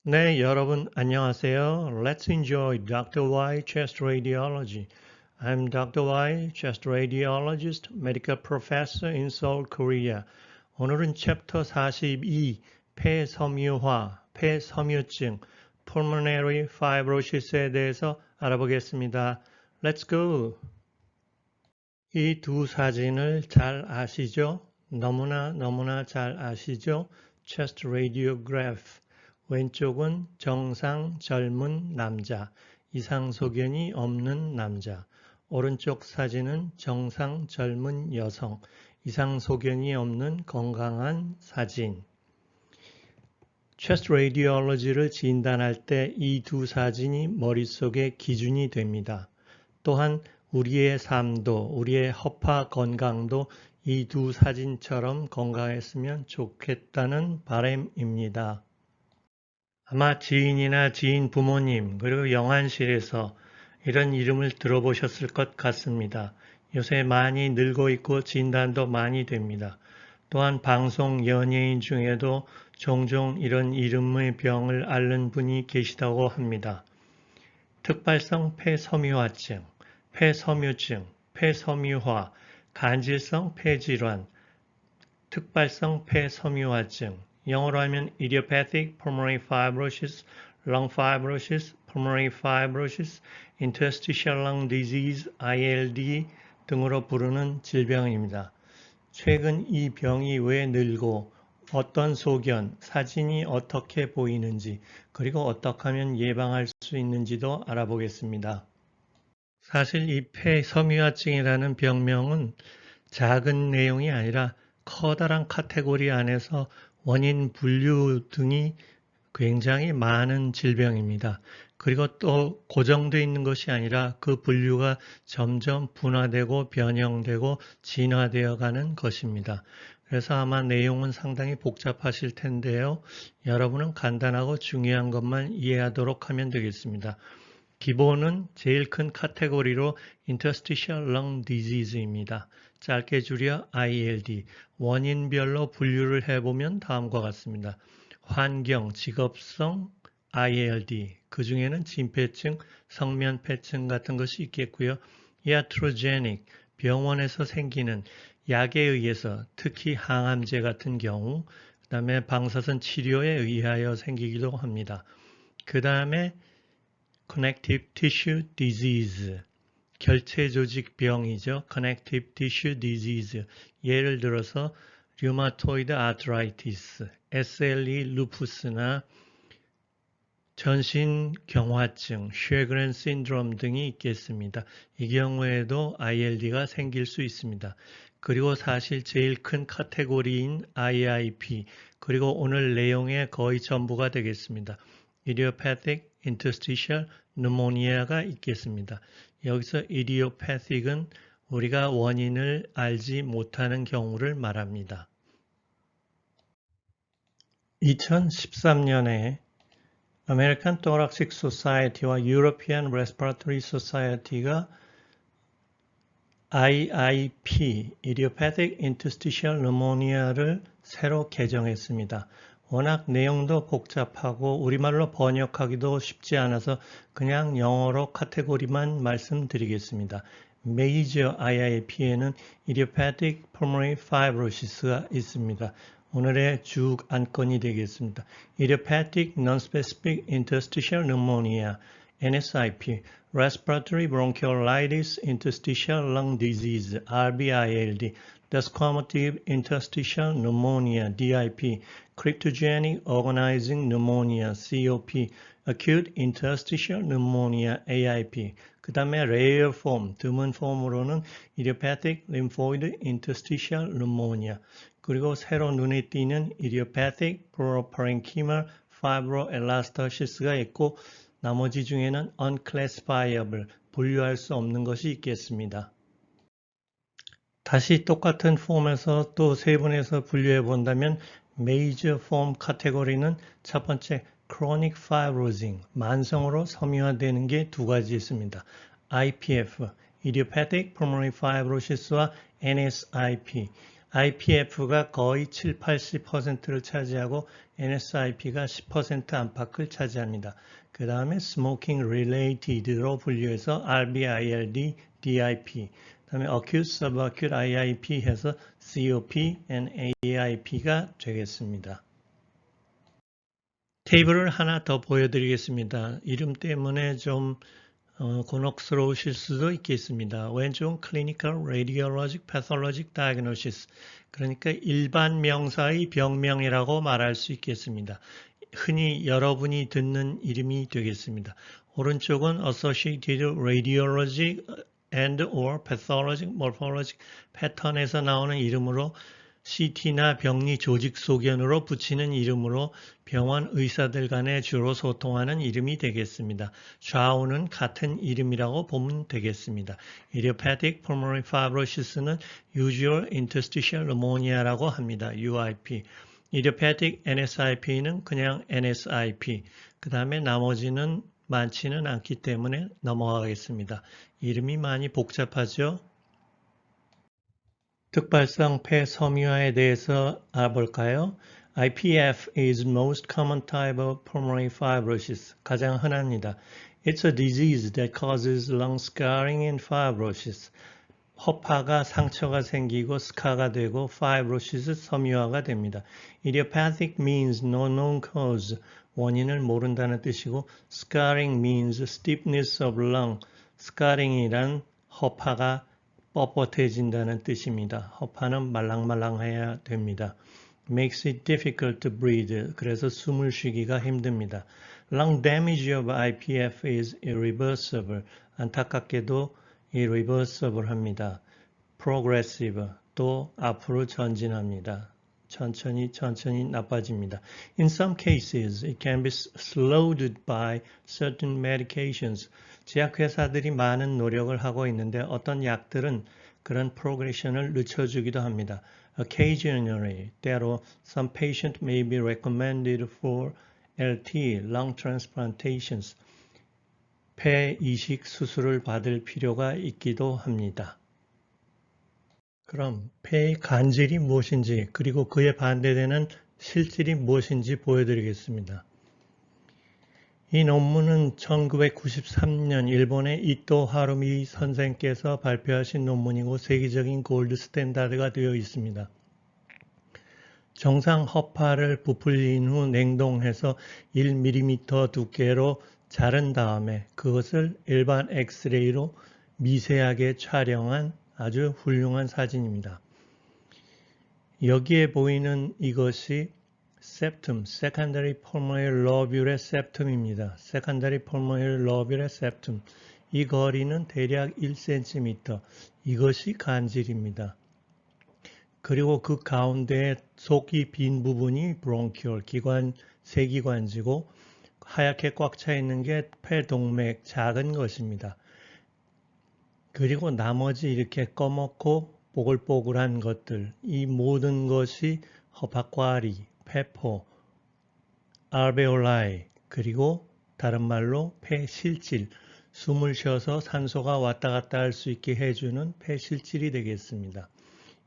네, 여러분 안녕하세요. Let's enjoy Dr. Y Chest Radiology. I'm Dr. Y, Chest Radiologist, Medical Professor in Seoul, Korea. 오늘은 챕터 42, 폐섬유화, 폐섬유증, Pulmonary Fibrosis에 대해서 알아보겠습니다. Let's go! 이 두 사진을 잘 아시죠? 너무나 잘 아시죠? Chest Radiograph. 왼쪽은 정상 젊은 남자, 이상소견이 없는 남자. 오른쪽 사진은 정상 젊은 여성, 이상소견이 없는 건강한 사진. Chest Radiology를 진단할 때 이 두 사진이 머릿속에 기준이 됩니다. 또한 우리의 삶도, 우리의 허파 건강도 이 두 사진처럼 건강했으면 좋겠다는 바람입니다. 아마 지인이나 지인 부모님 그리고 영안실에서 이런 이름을 들어보셨을 것 같습니다. 요새 많이 늘고 있고 진단도 많이 됩니다. 또한 방송 연예인 중에도 종종 이런 이름의 병을 앓는 분이 계시다고 합니다. 특발성 폐섬유화증, 폐섬유증, 폐섬유화, 간질성 폐질환, 특발성 폐섬유화증, 영어로 하면 idiopathic pulmonary fibrosis, lung fibrosis, pulmonary fibrosis, interstitial lung disease, ILD 등으로 부르는 질병입니다. 최근 이 병이 왜 늘고 어떤 소견, 사진이 어떻게 보이는지, 그리고 어떻게 하면 예방할 수 있는지도 알아보겠습니다. 사실 이 폐섬유화증이라는 병명은 작은 내용이 아니라 커다란 카테고리 안에서 원인 분류 등이 굉장히 많은 질병입니다. 그리고 또 고정되어 있는 것이 아니라 그 분류가 점점 분화되고 변형되고 진화되어 가는 것입니다. 그래서 아마 내용은 상당히 복잡하실 텐데요. 여러분은 간단하고 중요한 것만 이해하도록 하면 되겠습니다. 기본은 제일 큰 카테고리로 Interstitial Lung Disease입니다. 짧게 줄여 ILD. 원인별로 분류를 해보면 다음과 같습니다. 환경, 직업성 ILD. 그 중에는 진폐증, 성면폐증 같은 것이 있겠고요. Iatrogenic. 병원에서 생기는 약에 의해서 특히 항암제 같은 경우, 그 다음에 방사선 치료에 의하여 생기기도 합니다. 그 다음에 Connective Tissue Disease, 결체조직병이죠. Connective Tissue Disease, 예를 들어서 Rheumatoid Arthritis, SLE Lupus나 전신경화증, Sjögren Syndrome 등이 있겠습니다. 이 경우에도 ILD가 생길 수 있습니다. 그리고 사실 제일 큰 카테고리인 IIP, 그리고 오늘 내용의 거의 전부가 되겠습니다. Idiopathic Interstitial Pneumonia가 있겠습니다. 여기서 Idiopathic은 우리가 원인을 알지 못하는 경우를 말합니다. 2013년에 American Thoracic Society와 European Respiratory Society가 IIP, Idiopathic Interstitial Pneumonia를 새로 개정했습니다. 워낙 내용도 복잡하고 우리말로 번역하기도 쉽지 않아서 그냥 영어로 카테고리만 말씀드리겠습니다. Major IIP에는 Idiopathic Pulmonary Fibrosis가 있습니다. 오늘의 주 안건이 되겠습니다. Idiopathic Nonspecific Interstitial Pneumonia, NSIP, Respiratory Bronchiolitis Interstitial Lung Disease, RBILD, Desquamative Interstitial Pneumonia, DIP, Cryptogenic Organizing Pneumonia, COP, Acute Interstitial Pneumonia, AIP. 그 다음에 rare form, 드문 폼으로는 Idiopathic Lymphoid Interstitial Pneumonia. 그리고 새로 눈에 띄는 Idiopathic Pleuroparenchymal Fibroelastosis가 있고 나머지 중에는 unclassifiable, 분류할 수 없는 것이 있겠습니다. 다시 똑같은 폼에서 또 세분해서 분류해 본다면 Major Form 카테고리는 첫 번째 Chronic Fibrosing, 만성으로 섬유화되는 게 두 가지 있습니다. IPF, Idiopathic Pulmonary Fibrosis와 NSIP. IPF가 거의 7, 80%를 차지하고 NSIP가 10% 안팎을 차지합니다. 그 다음에 Smoking Related로 분류해서 RBILD, DIP, 그 다음에 Acute, Subacute, IIP 해서 COP and AIP가 되겠습니다. 테이블을 하나 더 보여드리겠습니다. 이름 때문에 좀 곤혹스러우실 수도 있겠습니다. 왼쪽은 Clinical, Radiologic, Pathologic Diagnosis, 그러니까 일반 명사의 병명이라고 말할 수 있겠습니다. 흔히 여러분이 듣는 이름이 되겠습니다. 오른쪽은 Associated Radiologic and or Pathologic, Morphologic 패턴에서 나오는 이름으로 CT나 병리 조직 소견으로 붙이는 이름으로 병원 의사들 간에 주로 소통하는 이름이 되겠습니다. 좌우는 같은 이름이라고 보면 되겠습니다. Idiopathic Pulmonary Fibrosis는 Usual Interstitial Pneumonia라고 합니다. UIP. Idiopathic NSIP는 그냥 NSIP. 그 다음에 나머지는 많지는 않기 때문에 넘어가겠습니다. 이름이 많이 복잡하죠? 특발성 폐 섬유화에 대해서 알아볼까요? IPF is most common type of pulmonary fibrosis. 가장 흔합니다. It's a disease that causes lung scarring and fibrosis. 허파가 상처가 생기고 스카가 되고 fibrosis 섬유화가 됩니다. Idiopathic means no known cause. 원인을 모른다는 뜻이고 scarring means stiffness of lung. scarring이란 허파가 뻣뻣해진다는 뜻입니다. 허파는 말랑말랑해야 됩니다. Makes it difficult to breathe. 그래서 숨을 쉬기가 힘듭니다. Lung damage of IPF is irreversible. 안타깝게도 irreversible 합니다. Progressive. 또 앞으로 전진합니다. 천천히 나빠집니다. In some cases, it can be slowed by certain medications. 제약회사들이 많은 노력을 하고 있는데 어떤 약들은 그런 프로그레션을 늦춰주기도 합니다. Occasionally, 때로 some patient may be recommended for LT, lung transplantations. 폐 이식 수술을 받을 필요가 있기도 합니다. 그럼 폐의 간질이 무엇인지 그리고 그에 반대되는 실질이 무엇인지 보여드리겠습니다. 이 논문은 1993년 일본의 이토 하루미 선생께서 발표하신 논문이고 세계적인 골드 스탠다드가 되어 있습니다. 정상 허파를 부풀린 후 냉동해서 1mm 두께로 자른 다음에 그것을 일반 엑스레이로 미세하게 촬영한 아주 훌륭한 사진입니다. 여기에 보이는 이것이 septum, secondary pulmonary lobule의 septum입니다. secondary pulmonary lobule의 septum. 이 거리는 대략 1cm. 이것이 간질입니다. 그리고 그 가운데 속이 빈 부분이 bronchiole, 세기관지고 하얗게 꽉 차 있는 게 폐동맥, 작은 것입니다. 그리고 나머지 이렇게 검었고 뽀글뽀글한 것들, 이 모든 것이 허파과리, 폐포, 알베올라이, 그리고 다른 말로 폐실질, 숨을 쉬어서 산소가 왔다 갔다 할 수 있게 해주는 폐실질이 되겠습니다.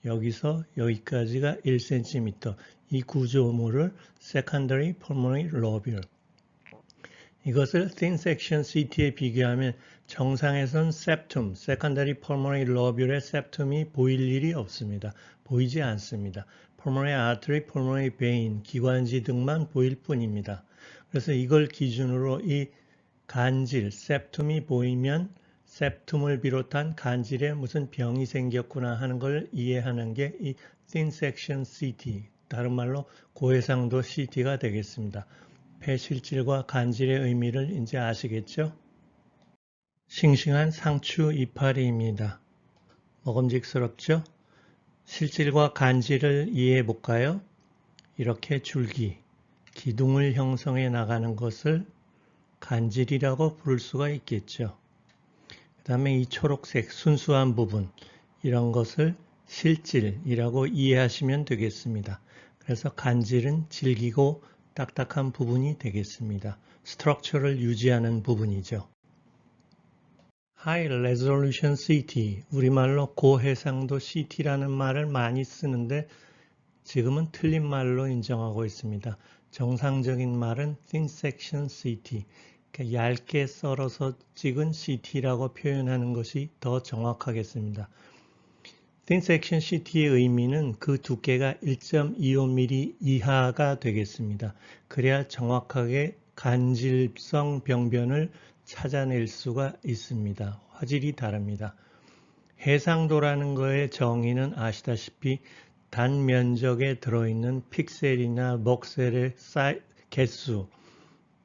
여기서 여기까지가 1cm, 이 구조물을 secondary pulmonary lobule. 이것을 thin section CT에 비교하면 정상에선 septum, secondary pulmonary lobule의 septum이 보일 일이 없습니다. 보이지 않습니다. pulmonary artery, pulmonary vein, 기관지 등만 보일 뿐입니다. 그래서 이걸 기준으로 이 간질, septum이 보이면 septum을 비롯한 간질에 무슨 병이 생겼구나 하는 걸 이해하는 게 이 thin section CT, 다른 말로 고해상도 CT가 되겠습니다. 폐실질과 간질의 의미를 이제 아시겠죠? 싱싱한 상추 이파리입니다. 먹음직스럽죠? 실질과 간질을 이해해 볼까요? 이렇게 줄기, 기둥을 형성해 나가는 것을 간질이라고 부를 수가 있겠죠. 그 다음에 이 초록색 순수한 부분, 이런 것을 실질이라고 이해하시면 되겠습니다. 그래서 간질은 질기고 딱딱한 부분이 되겠습니다. 스트럭처를 유지하는 부분이죠. High Resolution CT, 우리말로 고해상도 CT라는 말을 많이 쓰는데 지금은 틀린 말로 인정하고 있습니다. 정상적인 말은 Thin Section CT, 그러니까 얇게 썰어서 찍은 CT라고 표현하는 것이 더 정확하겠습니다. Thin Section CT의 의미는 그 두께가 1.25mm 이하가 되겠습니다. 그래야 정확하게 간질성 병변을 찾아낼 수가 있습니다. 화질이 다릅니다. 해상도라는 거의 정의는 아시다시피 단면적에 들어있는 픽셀이나 목셀의 개수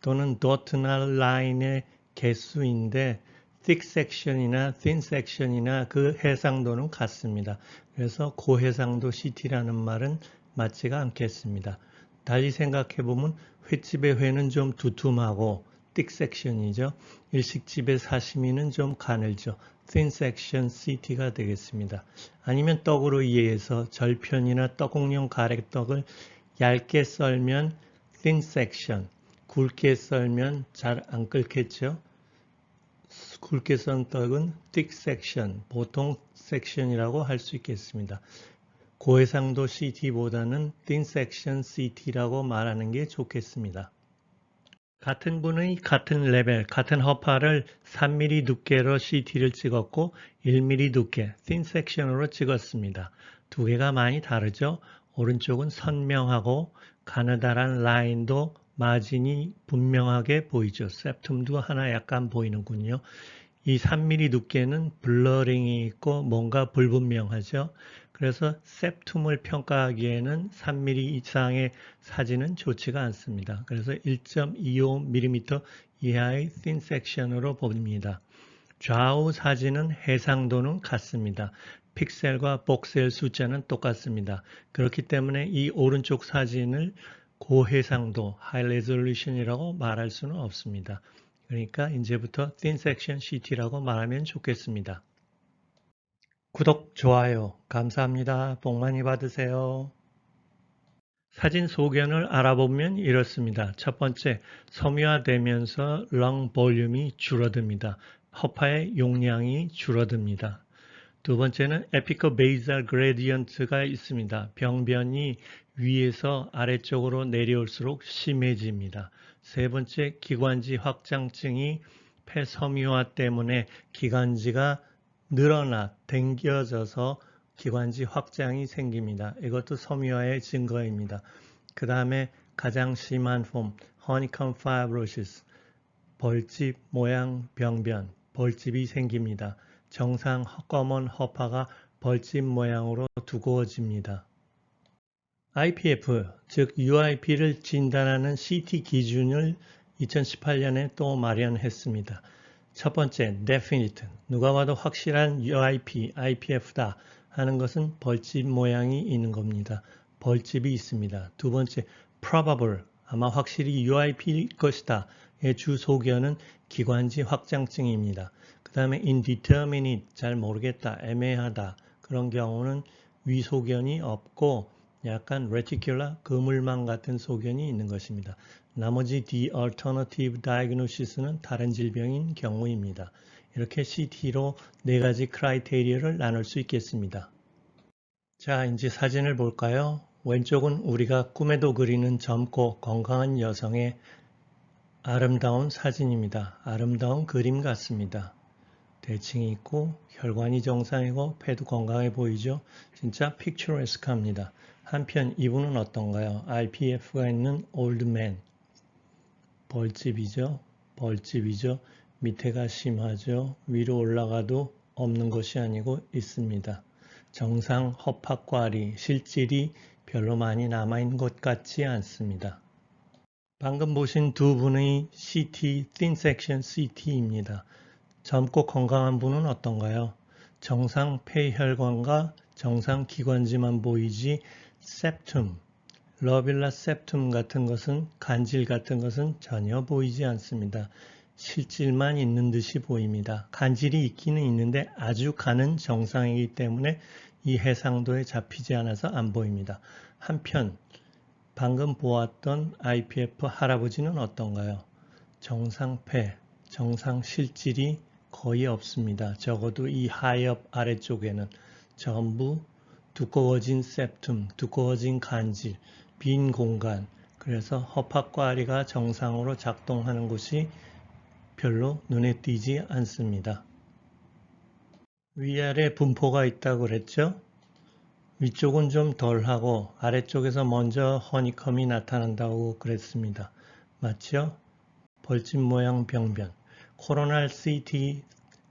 또는 도트나 라인의 개수인데 thick section이나 thin section이나 그 해상도는 같습니다. 그래서 고해상도 CT라는 말은 맞지가 않겠습니다. 달리 생각해보면 횟집의 회는 좀 두툼하고 thick section이죠. 일식집의 사시미는 좀 가늘죠. thin section CT가 되겠습니다. 아니면 떡으로 이해해서 절편이나 떡국용 가래떡을 얇게 썰면 thin section, 굵게 썰면 잘 안 끓겠죠. 굵게 썬 떡은 thick section, 보통 섹션이라고 할 수 있겠습니다. 고해상도 CT보다는 thin section CT라고 말하는 게 좋겠습니다. 같은 분의 같은 레벨, 같은 허파를 3mm 두께로 CT를 찍었고 1mm 두께, thin section으로 찍었습니다. 두 개가 많이 다르죠? 오른쪽은 선명하고 가느다란 라인도 마진이 분명하게 보이죠. septum도 하나 약간 보이는군요. 이 3mm 두께는 블러링이 있고 뭔가 불분명하죠. 그래서 septum을 평가하기에는 3mm 이상의 사진은 좋지가 않습니다. 그래서 1.25mm 이하의 thin section으로 봅니다. 좌우 사진은 해상도는 같습니다. 픽셀과 복셀 숫자는 똑같습니다. 그렇기 때문에 이 오른쪽 사진을 고해상도, high resolution이라고 말할 수는 없습니다. 그러니까 이제부터 thin section CT라고 말하면 좋겠습니다. 구독, 좋아요 감사합니다. 복 많이 받으세요. 사진 소견을 알아보면 이렇습니다. 첫 번째, 섬유화되면서 렁 볼륨이 줄어듭니다. 허파의 용량이 줄어듭니다. 두 번째는 에피컬 베이살 그레디언트가 있습니다. 병변이 위에서 아래쪽으로 내려올수록 심해집니다. 세 번째, 기관지 확장증이 폐섬유화 때문에 기관지가 늘어나 당겨져서 기관지 확장이 생깁니다. 이것도 섬유화의 증거입니다. 그 다음에 가장 심한 폼, 허니컴 파이브로시스, 벌집 모양 병변, 벌집이 생깁니다. 정상 검은 허파가 벌집 모양으로 두꺼워집니다. IPF, 즉 UIP를 진단하는 CT 기준을 2018년에 또 마련했습니다. 첫 번째, definite, 누가 봐도 확실한 UIP, IPF다 하는 것은 벌집 모양이 있는 겁니다. 벌집이 있습니다. 두 번째, probable, 아마 확실히 UIP일 것이다. 의 주 소견은 기관지 확장증입니다. 그 다음에 indeterminate, 잘 모르겠다, 애매하다. 그런 경우는 위 소견이 없고 약간 reticular, 그물망 같은 소견이 있는 것입니다. 나머지 the alternative diagnosis는 다른 질병인 경우입니다. 이렇게 CT로 네 가지 크라이테리어를 나눌 수 있겠습니다. 자, 이제 사진을 볼까요? 왼쪽은 우리가 꿈에도 그리는 젊고 건강한 여성의 아름다운 사진입니다. 아름다운 그림 같습니다. 대칭이 있고 혈관이 정상이고 폐도 건강해 보이죠? 진짜 픽처레스크합니다. 한편 이분은 어떤가요? IPF가 있는 올드맨. 벌집이죠. 벌집이죠. 밑에가 심하죠. 위로 올라가도 없는 것이 아니고 있습니다. 정상 허파과리, 실질이 별로 많이 남아있는 것 같지 않습니다. 방금 보신 두 분의 CT, thin section CT입니다. 젊고 건강한 분은 어떤가요? 정상 폐혈관과 정상 기관지만 보이지 septum, 러빌라 septum 같은 것은 간질 같은 것은 전혀 보이지 않습니다. 실질만 있는 듯이 보입니다. 간질이 있기는 있는데 아주 가는 정상이기 때문에 이 해상도에 잡히지 않아서 안 보입니다. 한편 방금 보았던 IPF 할아버지는 어떤가요? 정상 폐, 정상 실질이 거의 없습니다. 적어도 이 하엽 아래쪽에는 전부 두꺼워진 septum, 두꺼워진 간질, 빈 공간, 그래서 허파과리가 정상으로 작동하는 곳이 별로 눈에 띄지 않습니다. 위아래 분포가 있다고 그랬죠? 위쪽은 좀 덜하고 아래쪽에서 먼저 허니컴이 나타난다고 그랬습니다. 맞죠? 벌집 모양 병변. 코로날 CT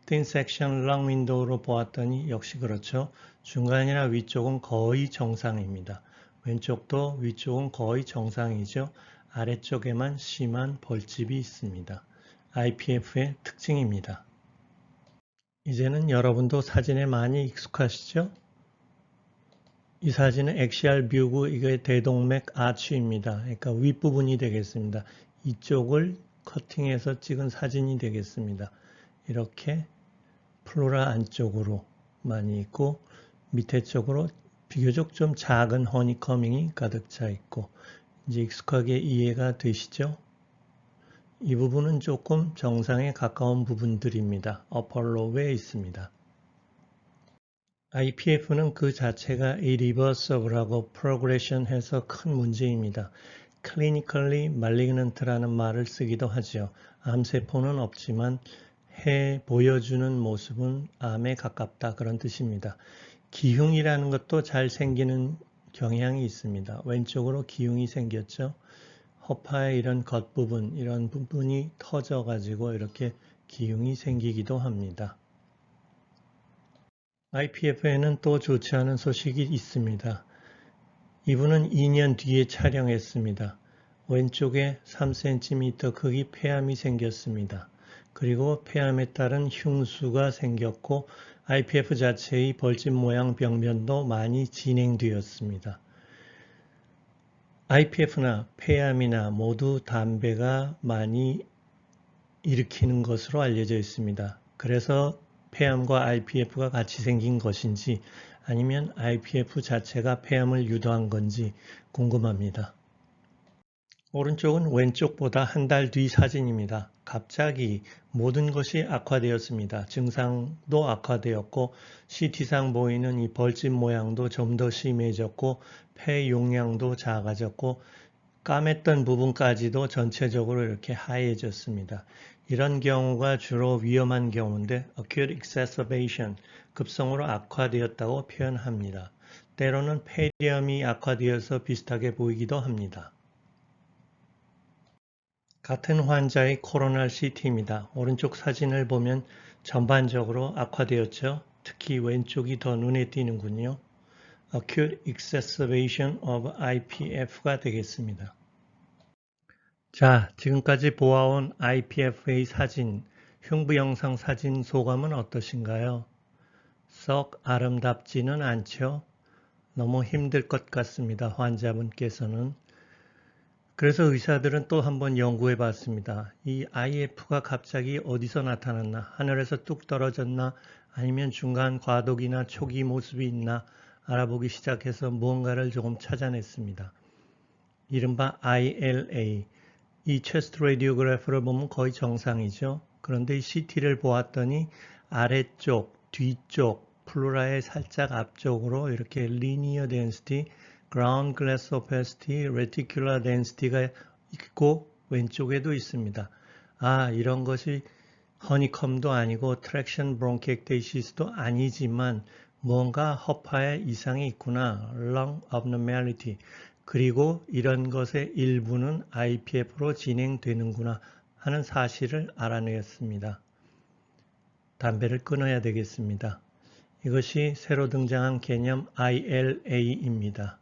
thin section lung window로 보았더니 역시 그렇죠. 중간이나 위쪽은 거의 정상입니다. 왼쪽도 위쪽은 거의 정상이죠. 아래쪽에만 심한 벌집이 있습니다. IPF의 특징입니다. 이제는 여러분도 사진에 많이 익숙하시죠? 이 사진은 엑시알 뷰고 이게 대동맥 아치입니다. 그러니까 윗부분이 되겠습니다. 이쪽을 커팅해서 찍은 사진이 되겠습니다. 이렇게 플로라 안쪽으로 많이 있고 밑에 쪽으로 비교적 좀 작은 허니커밍이 가득 차 있고 이제 익숙하게 이해가 되시죠? 이 부분은 조금 정상에 가까운 부분들입니다. 어펄로브에 있습니다. IPF는 그 자체가 irreversible하고 progression 해서 큰 문제입니다. clinically malignant라는 말을 쓰기도 하죠. 암세포는 없지만 보여주는 모습은 암에 가깝다 그런 뜻입니다. 기흉이라는 것도 잘 생기는 경향이 있습니다. 왼쪽으로 기흉이 생겼죠. 허파의 이런 겉부분, 이런 부분이 터져가지고 이렇게 기흉이 생기기도 합니다. IPF에는 또 좋지 않은 소식이 있습니다. 이분은 2년 뒤에 촬영했습니다. 왼쪽에 3cm 크기 폐암이 생겼습니다. 그리고 폐암에 따른 흉수가 생겼고 IPF 자체의 벌집 모양 병변도 많이 진행되었습니다. IPF나 폐암이나 모두 담배가 많이 일으키는 것으로 알려져 있습니다. 그래서 폐암과 IPF가 같이 생긴 것인지 아니면 IPF 자체가 폐암을 유도한 건지 궁금합니다. 오른쪽은 왼쪽보다 한 달 뒤 사진입니다. 갑자기 모든 것이 악화되었습니다. 증상도 악화되었고 CT상 보이는 이 벌집 모양도 좀 더 심해졌고 폐 용량도 작아졌고 까맸던 부분까지도 전체적으로 이렇게 하얘졌습니다. 이런 경우가 주로 위험한 경우인데 acute exacerbation, 급성으로 악화되었다고 표현합니다. 때로는 폐렴이 악화되어서 비슷하게 보이기도 합니다. 같은 환자의 코로날 CT입니다. 오른쪽 사진을 보면 전반적으로 악화되었죠. 특히 왼쪽이 더 눈에 띄는군요. acute exacerbation of IPF가 되겠습니다. 자, 지금까지 보아온 IPF의 사진, 흉부 영상 사진 소감은 어떠신가요? 썩 아름답지는 않죠? 너무 힘들 것 같습니다. 환자분께서는. 그래서 의사들은 또 한번 연구해 봤습니다. 이 IF가 갑자기 어디서 나타났나? 하늘에서 뚝 떨어졌나? 아니면 중간 과도기나 초기 모습이 있나? 알아보기 시작해서 무언가를 조금 찾아냈습니다. 이른바 ILA. 이 체스트 레디오그래프를 보면 거의 정상이죠. 그런데 이 CT를 보았더니 아래쪽, 뒤쪽, 플로라의 살짝 앞쪽으로 이렇게 linear density, ground glass opacity, reticular density가 있고 왼쪽에도 있습니다. 아, 이런 것이 허니컴도 아니고 트랙션 브론키엑테시스도 아니지만 뭔가 허파에 이상이 있구나. lung abnormality. 그리고 이런 것의 일부는 IPF로 진행되는구나 하는 사실을 알아내었습니다. 담배를 끊어야 되겠습니다. 이것이 새로 등장한 개념 ILA입니다.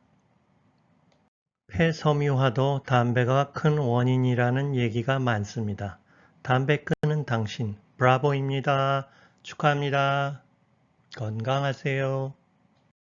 폐섬유화도 담배가 큰 원인이라는 얘기가 많습니다. 담배 끊는 당신, 브라보입니다. 축하합니다. 건강하세요.